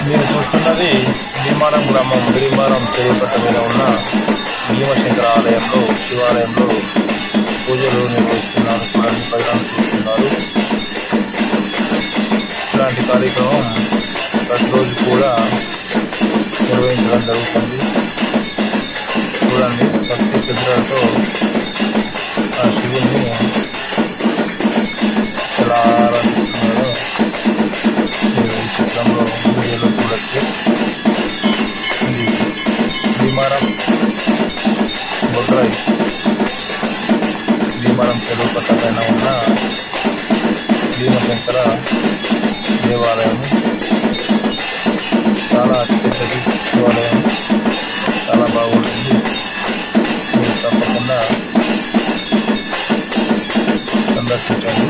మీరు చూస్తున్నది భీమారం గ్రామం భీమారం చెరువుకట్ట మీద ఉన్న భీమశంకర ఆలయంలో శివాలయంలో పూజలు నిర్వహిస్తున్నారు. చూడండి, ప్రజలను చూస్తున్నారు. ఇలాంటి కార్యక్రమం ప్రతిరోజు కూడా నిర్వహించడం జరుగుతుంది. చూడండి, భక్తి శ్రద్ధలతో ఆ శివుని ఎలా ఆరాధిస్తున్నారో మీరు ఈ చిత్రంలో వీడియోలో చూడొచ్చు. ఇది భీమారం బొడ్రాయి భీమారం చెరువు కట్ట పైన ఉన్న భీమశంకర దేవాలయం. చాలా అత్యంత దేవాలయం, చాలా బాగుంటుంది. మీరు తప్పకుండా సందర్శించండి.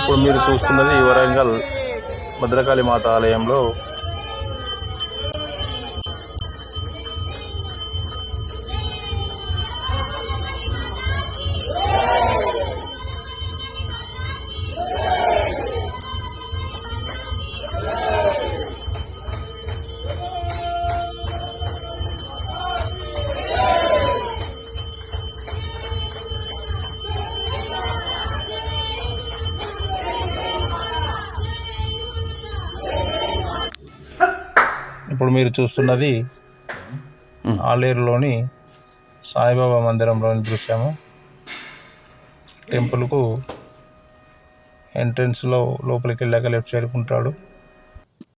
ఇప్పుడు మీరు చూస్తున్నది వరంగల్ భద్రకాళి మాత ఆలయంలో ఇప్పుడు మీరు చూస్తున్నది ఆలేరులోని సాయిబాబా మందిరంలోని దృశ్యము. టెంపుల్కు ఎంట్రన్స్లో లోపలికి వెళ్ళాక లెఫ్ట్ సైడ్కి ఉంటాడు.